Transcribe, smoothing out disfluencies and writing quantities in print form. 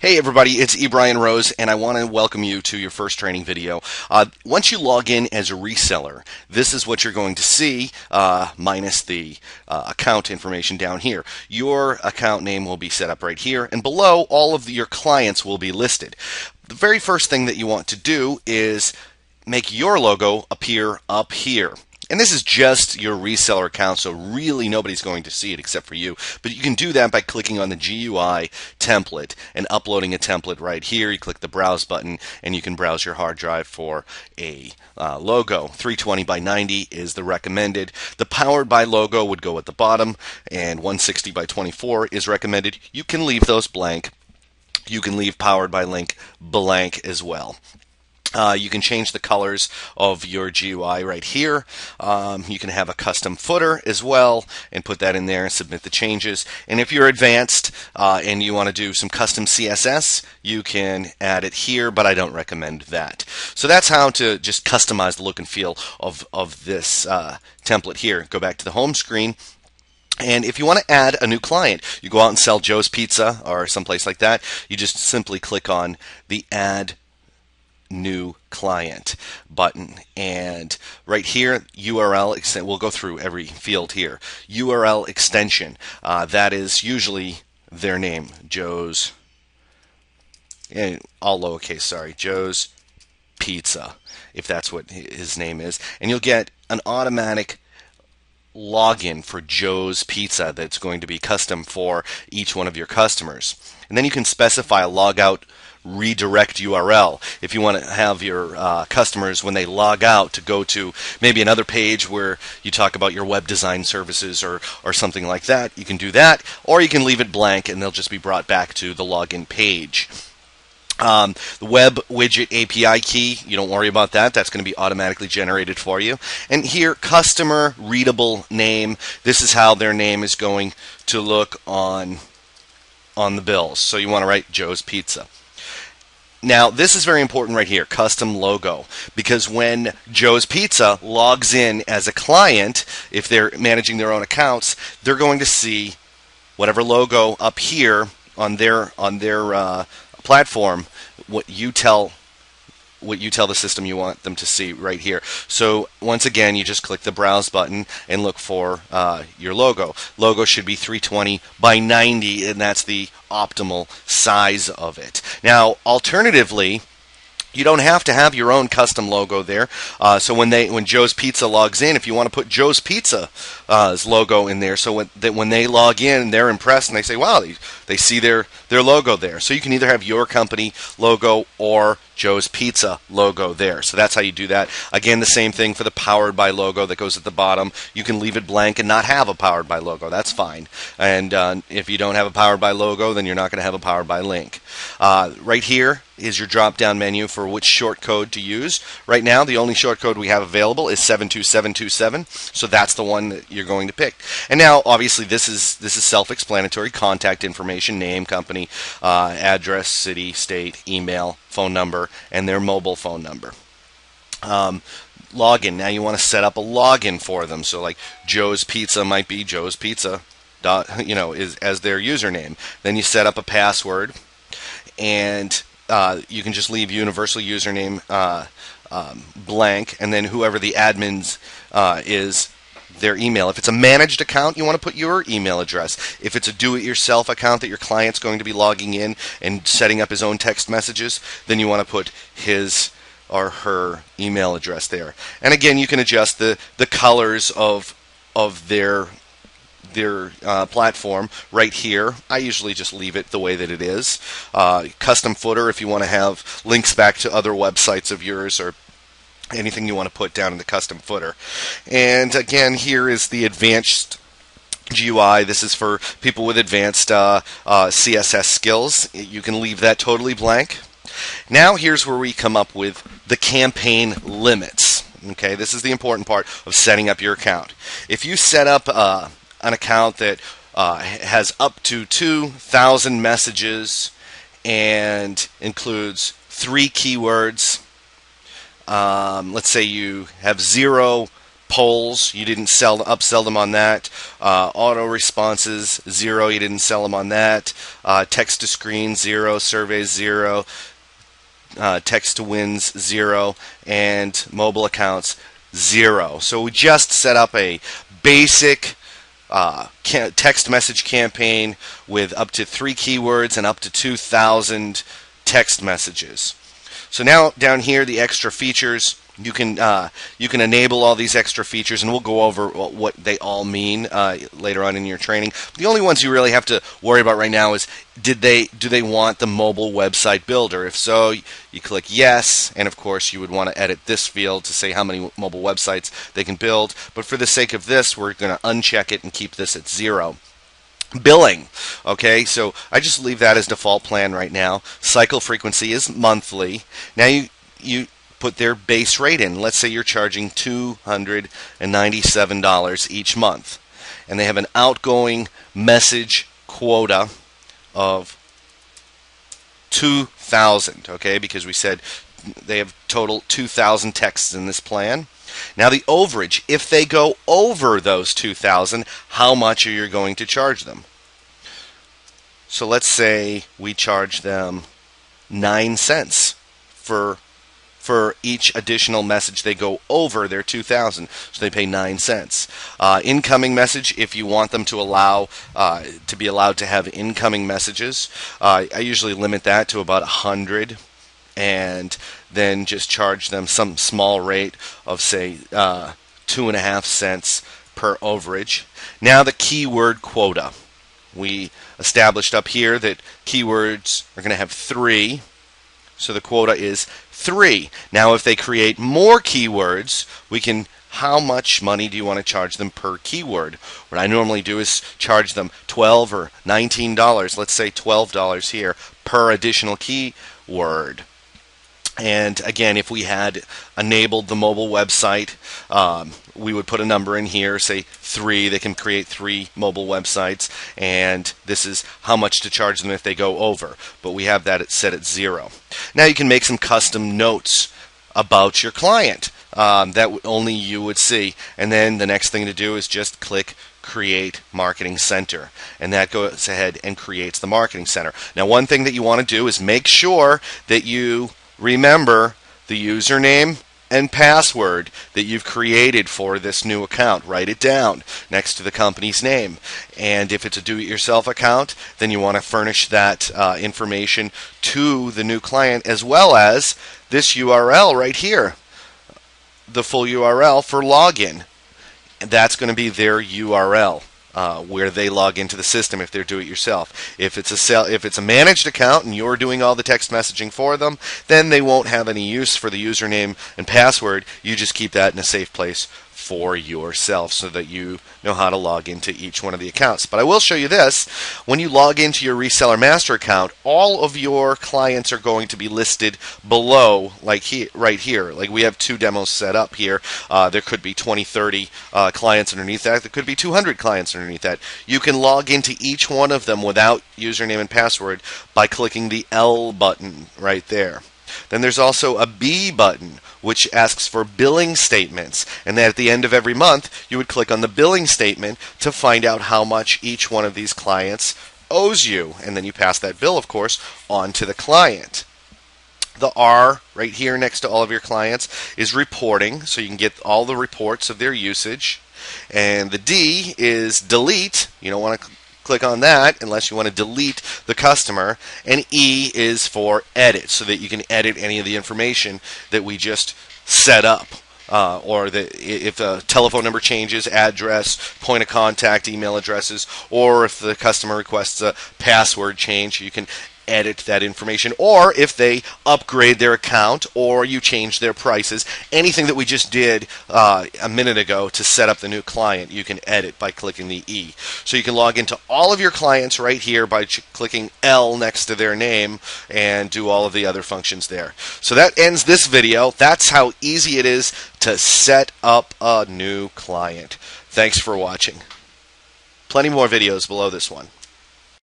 Hey everybody, it's E. Brian Rose, and I want to welcome you to your first training video. Once you log in as a reseller, this is what you're going to see, minus the account information down here. Your account name will be set up right here, and below all of your clients will be listed. The very first thing that you want to do is make your logo appear up here. And this is just your reseller account, so really nobody's going to see it except for you. But you can do that by clicking on the GUI template and uploading a template right here. You click the Browse button, and you can browse your hard drive for a logo. 320 by 90 is the recommended. The Powered by logo would go at the bottom, and 160 by 24 is recommended. You can leave those blank. You can leave Powered by link blank as well. You can change the colors of your GUI right here. You can have a custom footer as well and put that in there and submit the changes. And if you're advanced and you want to do some custom CSS, you can add it here, but I don't recommend that. So that's how to just customize the look and feel of this template here. Go back to the home screen. And if you want to add a new client, you go out and sell Joe's Pizza or someplace like that, you just simply click on the Add New Client button, and right here URL we'll go through every field here. URL extension, that is usually their name, Joe's, all lowercase, sorry, Joe's Pizza, if that's what his name is, and you'll get an automatic login for Joe's Pizza that's going to be custom for each one of your customers. And then you can specify a logout redirect URL if you want to have your customers, when they log out, to go to maybe another page where you talk about your web design services or something like that. You can do that, or you can leave it blank and they'll just be brought back to the login page. The web widget API key, you don't worry about that. That's going to be automatically generated for you. And here, customer readable name. This is how their name is going to look on the bills. So you want to write Joe's Pizza. Now, this is very important right here, custom logo, because when Joe's Pizza logs in as a client, if they're managing their own accounts, they're going to see whatever logo up here on their platform, what you tell the system you want them to see right here. So once again, you just click the Browse button and look for your logo. Logo should be 320 by 90, and that's the optimal size of it. Now, alternatively, you don't have to have your own custom logo there. So when Joe's Pizza logs in, if you want to put Joe's Pizza's logo in there, so when they log in, they're impressed and they say, wow, they see their logo there. So you can either have your company logo or Joe's Pizza logo there. So that's how you do that. Again, the same thing for the Powered by logo that goes at the bottom. You can leave it blank and not have a Powered by logo. That's fine. And if you don't have a Powered by logo, then you're not going to have a Powered by link. Right here is your drop-down menu for which short code to use. Right now, the only short code we have available is 72727, so that's the one that you're going to pick. And now, obviously, this is self-explanatory: contact information, name, company, address, city, state, email, phone number, and their mobile phone number. Login. Now you want to set up a login for them. So, like Joe's Pizza might be Joe's Pizza, is as their username. Then you set up a password, and you can just leave universal username blank, and then whoever the admins is, their email. If it's a managed account, you want to put your email address. If it's a do-it-yourself account that your client's going to be logging in and setting up his own text messages, then you want to put his or her email address there. And again, you can adjust the colors of their platform right here. I usually just leave it the way that it is. Custom footer, if you want to have links back to other websites of yours or anything you want to put down in the custom footer. And again, here is the advanced GUI. This is for people with advanced CSS skills. You can leave that totally blank. Now here's where we come up with the campaign limits. Okay, this is the important part of setting up your account. If you set up an account that has up to 2,000 messages and includes 3 keywords, let's say you have 0 polls, you didn't upsell them on that. Auto responses, 0, you didn't sell them on that. Text to screen, 0. Surveys, 0. Text to wins, 0. And mobile accounts, 0. So we just set up a basic text message campaign with up to 3 keywords and up to 2,000 text messages. So now down here, the extra features, you can enable all these extra features, and we'll go over what they all mean later on in your training. The only ones you really have to worry about right now is do they want the mobile website builder? If so, you click yes, and of course you would want to edit this field to say how many mobile websites they can build. But for the sake of this, we're going to uncheck it and keep this at 0. Billing, okay, so I just leave that as default plan right now. Cycle frequency is monthly. Now you put their base rate in. Let's say you're charging $297 each month, and they have an outgoing message quota of 2,000, okay, because we said they have total 2,000 texts in this plan. Now the overage, if they go over those 2,000, how much are you going to charge them? So let's say we charge them 9 cents for each additional message they go over their 2,000, so they pay 9 cents. Incoming message, if you want them to be allowed to have incoming messages, I usually limit that to about 100. And then just charge them some small rate of, say, 2.5 cents per overage. Now the keyword quota. We established up here that keywords are going to have 3, so the quota is 3. Now if they create more keywords, we can, how much money do you want to charge them per keyword? What I normally do is charge them $12 or $19, let's say $12 here, per additional keyword. And again, if we had enabled the mobile website, we would put a number in here, say 3. They can create 3 mobile websites, and this is how much to charge them if they go over. But we have that set at 0. Now you can make some custom notes about your client that only you would see. And then the next thing to do is just click Create Marketing Center, and that goes ahead and creates the Marketing Center. Now one thing that you want to do is make sure that you remember the username and password that you've created for this new account. Write it down next to the company's name. And if it's a do-it-yourself account, then you want to furnish that information to the new client, as well as this URL right here, the full URL for login. And that's going to be their URL. Where they log into the system if they're do-it-yourself. If it's a managed account and you're doing all the text messaging for them, then they won't have any use for the username and password. You just keep that in a safe place for yourself so that you know how to log into each one of the accounts. But I will show you this. When you log into your Reseller Master account, all of your clients are going to be listed below, like right here. Like we have 2 demos set up here. There could be 20, 30 clients underneath that. There could be 200 clients underneath that. You can log into each one of them without username and password by clicking the L button right there. Then there's also a B button, which asks for billing statements. And then at the end of every month, you would click on the billing statement to find out how much each one of these clients owes you. And then you pass that bill, of course, on to the client. The R right here next to all of your clients is reporting, so you can get all the reports of their usage. And the D is delete. You don't want to click on that unless you want to delete the customer. And E is for edit, so that you can edit any of the information that we just set up. Or if the telephone number changes, address, point of contact, email addresses, or if the customer requests a password change, you can edit that information. Or if they upgrade their account or you change their prices, anything that we just did a minute ago to set up the new client, you can edit by clicking the E. So you can log into all of your clients right here by clicking L next to their name and do all of the other functions there. So that ends this video. That's how easy it is to set up a new client. Thanks for watching. Plenty more videos below this one.